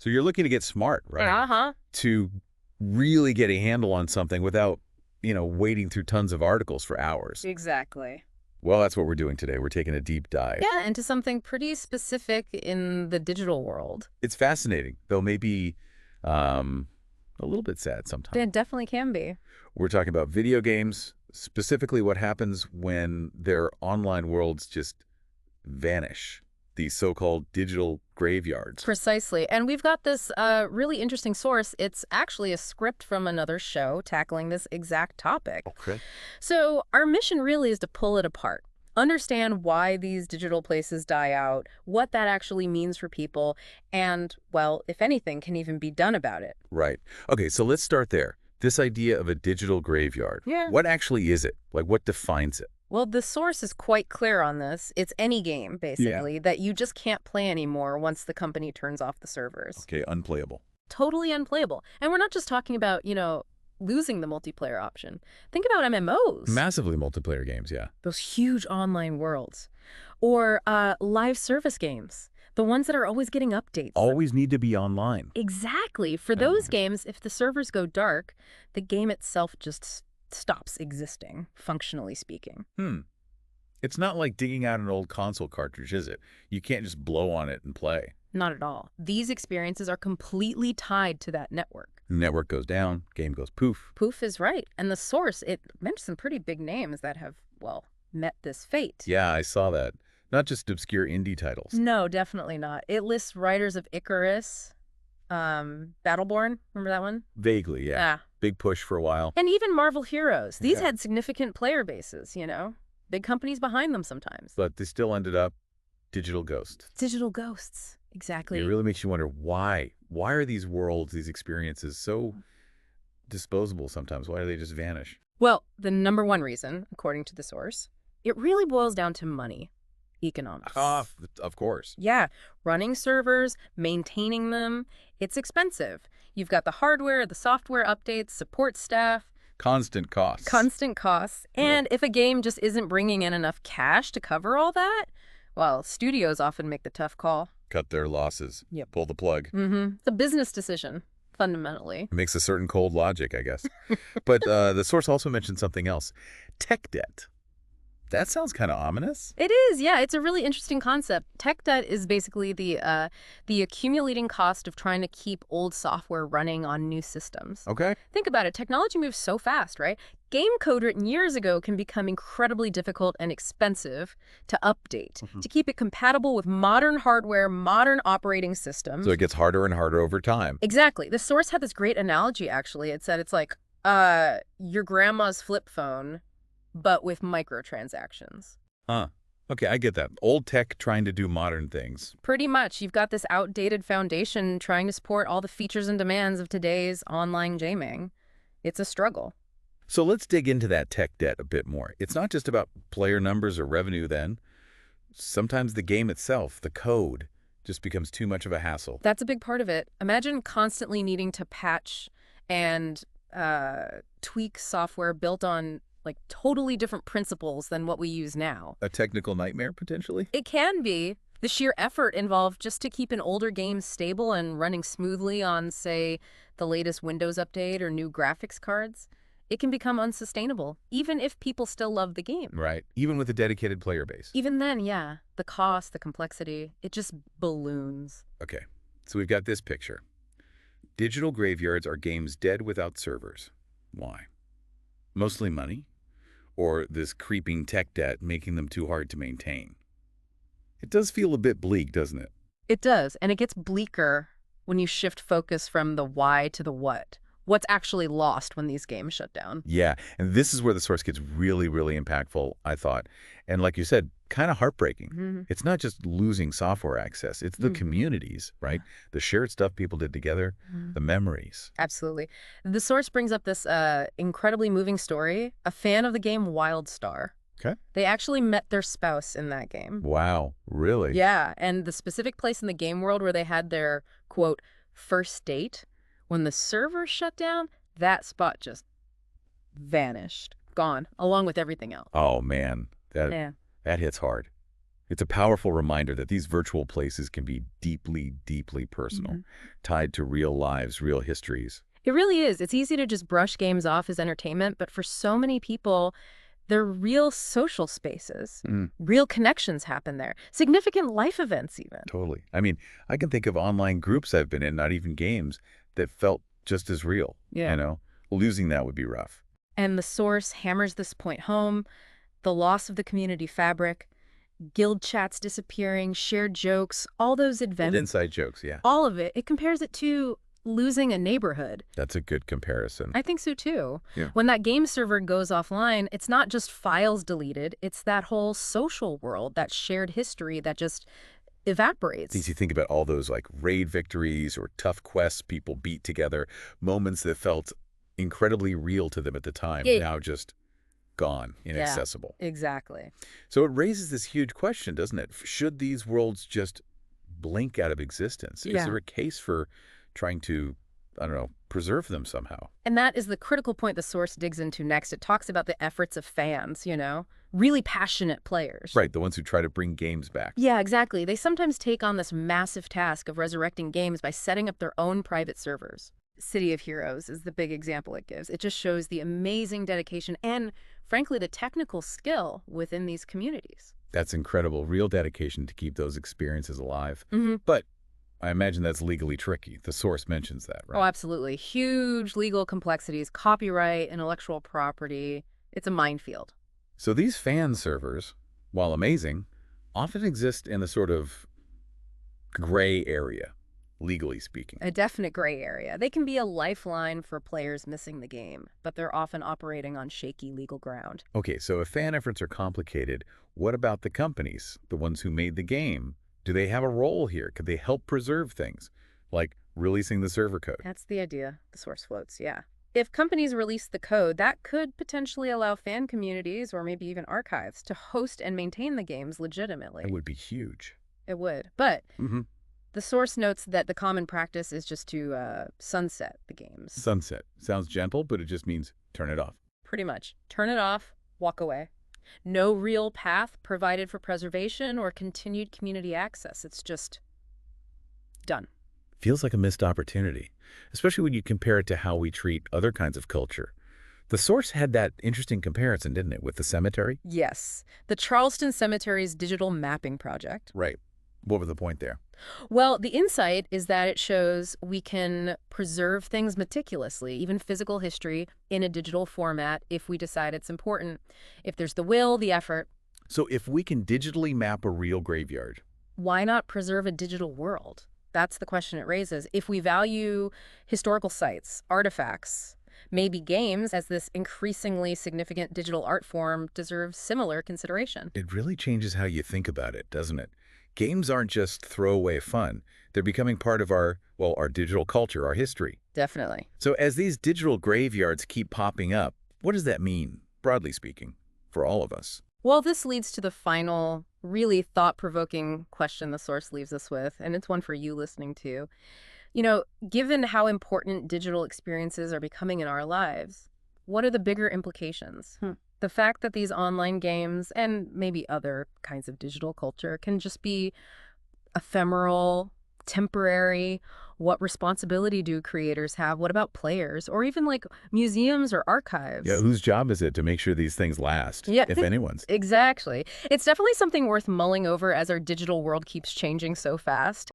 So you're looking to get smart, right? Uh-huh. To really get a handle on something without, wading through tons of articles for hours. Exactly. Well, that's what we're doing today. We're taking a deep dive. Yeah, into something pretty specific in the digital world. It's fascinating, though maybe a little bit sad sometimes. It definitely can be. We're talking about video games, specifically what happens when their online worlds just vanish, these so-called digital graveyards. Precisely. And we've got this really interesting source. It's actually a script from another show tackling this exact topic. Okay. So our mission really is to pull it apart. Understand why these digital places die out, what that actually means for people, and, well, if anything can even be done about it. Right. Okay, so let's start there. This idea of a digital graveyard. Yeah. What actually is it? Like, what defines it? Well, the source is quite clear on this. It's any game, basically, that you just can't play anymore once the company turns off the servers. Okay, unplayable. Totally unplayable. And we're not just talking about, losing the multiplayer option. Think about MMOs. Massively multiplayer games, yeah. Those huge online worlds. Or live service games. The ones that are always getting updates. Always need to be online. Exactly. For those games, if the servers go dark, the game itself just stops existing, functionally speaking. It's not like digging out an old console cartridge, is it? You can't just blow on it and play. Not at all. These experiences are completely tied to that network. Network goes down, game goes poof. Poof is right. And the source, it mentions some pretty big names that have, well, met this fate. Yeah, I saw that. Not just obscure indie titles. No, definitely not. It lists writers of Icarus, Battleborn, remember that one? Vaguely, yeah. Big push for a while. And even Marvel Heroes. These had significant player bases, Big companies behind them sometimes. But they still ended up digital ghosts. Digital ghosts, exactly. It really makes you wonder why. Why are these worlds, these experiences so disposable sometimes? Why do they just vanish? Well, the number one reason, according to the source, it really boils down to money. Economics. Of course. Yeah, running servers, maintaining them, it's expensive. You've got the hardware, the software updates, support staff. Constant costs. Constant costs. And if a game just isn't bringing in enough cash to cover all that, well, studios often make the tough call. Cut their losses. Yep. Pull the plug. It's a business decision, fundamentally. It makes a certain cold logic, I guess. But the source also mentioned something else. Tech debt. That sounds kind of ominous. It is, yeah. It's a really interesting concept. Tech debt is basically the accumulating cost of trying to keep old software running on new systems. Okay. Think about it. Technology moves so fast, right? Game code written years ago can become incredibly difficult and expensive to update, to keep it compatible with modern hardware, modern operating systems. So it gets harder and harder over time. Exactly. The source had this great analogy, actually. It said it's like your grandma's flip phone, but with microtransactions. Okay, I get that. Old tech trying to do modern things. Pretty much. You've got this outdated foundation trying to support all the features and demands of today's online gaming. It's a struggle. So let's dig into that tech debt a bit more. It's not just about player numbers or revenue then. Sometimes the game itself, the code, just becomes too much of a hassle. That's a big part of it. Imagine constantly needing to patch and tweak software built on totally different principles than what we use now. A technical nightmare, potentially? It can be. The sheer effort involved just to keep an older game stable and running smoothly on, say, the latest Windows update or new graphics cards, it can become unsustainable, even if people still love the game. Right. Even with a dedicated player base. Even then, yeah. The cost, the complexity, it just balloons. Okay. So we've got this picture. Digital graveyards are games dead without servers. Why? Mostly money? Or this creeping tech debt making them too hard to maintain? It does feel a bit bleak, doesn't it? It does, and it gets bleaker when you shift focus from the why to the what. What's actually lost when these games shut down. Yeah, and this is where the source gets really, really impactful, I thought. And like you said, kind of heartbreaking. It's not just losing software access. It's the communities, right? The shared stuff people did together, the memories. Absolutely. The source brings up this incredibly moving story. A fan of the game WildStar. Okay. They actually met their spouse in that game. Wow, really? Yeah, and the specific place in the game world where they had their, quote, first date, when the server shut down, that spot just vanished, gone, along with everything else. Oh, man. That hits hard. It's a powerful reminder that these virtual places can be deeply, deeply personal, tied to real lives, real histories. It really is. It's easy to just brush games off as entertainment, but for so many people, they're real social spaces. Real connections happen there. Significant life events even. Totally. I mean, I can think of online groups I've been in, not even games, that felt just as real. Yeah. You know, losing that would be rough. And the source hammers this point home: the loss of the community fabric, guild chats disappearing, shared jokes, all those Old adventures. inside jokes, yeah. All of it. It compares it to losing a neighborhood. That's a good comparison. I think so too. Yeah. When that game server goes offline, it's not just files deleted, it's that whole social world, that shared history that just evaporates. It's easy to think about all those like raid victories or tough quests people beat together, moments that felt incredibly real to them at the time, now just gone, inaccessible. Yeah, exactly. So it raises this huge question, doesn't it? Should these worlds just blink out of existence? Is there a case for trying to, I don't know, preserve them somehow? And that is the critical point the source digs into next. It talks about the efforts of fans, really passionate players. Right, the ones who try to bring games back. Yeah, exactly. They sometimes take on this massive task of resurrecting games by setting up their own private servers. City of Heroes is the big example it gives. It just shows the amazing dedication and, frankly, the technical skill within these communities. That's incredible. Real dedication to keep those experiences alive. But I imagine that's legally tricky. The source mentions that, right? Oh, absolutely. Huge legal complexities, copyright, intellectual property. It's a minefield. So these fan servers, while amazing, often exist in a sort of gray area, legally speaking. A definite gray area. They can be a lifeline for players missing the game, but they're often operating on shaky legal ground. Okay, so if fan efforts are complicated, what about the companies, the ones who made the game? Do they have a role here? Could they help preserve things, like releasing the server code? That's the idea the source floats, yeah. If companies release the code, that could potentially allow fan communities or maybe even archives to host and maintain the games legitimately. It would be huge. It would. But the source notes that the common practice is just to sunset the games. Sunset. Sounds gentle, but it just means turn it off. Pretty much. Turn it off, walk away. No real path provided for preservation or continued community access. It's just done. Feels like a missed opportunity, especially when you compare it to how we treat other kinds of culture. The source had that interesting comparison, didn't it, with the cemetery? Yes. The Charleston Cemetery's digital mapping project. Right. What was the point there? Well, the insight is that it shows we can preserve things meticulously, even physical history, in a digital format if we decide it's important. If there's the will, the effort. So if we can digitally map a real graveyard, why not preserve a digital world? That's the question it raises. If we value historical sites, artifacts, maybe games as this increasingly significant digital art form deserves similar consideration. it really changes how you think about it, doesn't it? Games aren't just throwaway fun. They're becoming part of our digital culture, our history. Definitely. So as these digital graveyards keep popping up, what does that mean, broadly speaking, for all of us? Well, this leads to the final, really thought-provoking question the source leaves us with, and it's one for you listening to. Given how important digital experiences are becoming in our lives, what are the bigger implications? The fact that these online games and maybe other kinds of digital culture can just be ephemeral, temporary. What responsibility do creators have? What about players or even like museums or archives? Yeah, whose job is it to make sure these things last, if anyone's? Exactly. It's definitely something worth mulling over as our digital world keeps changing so fast.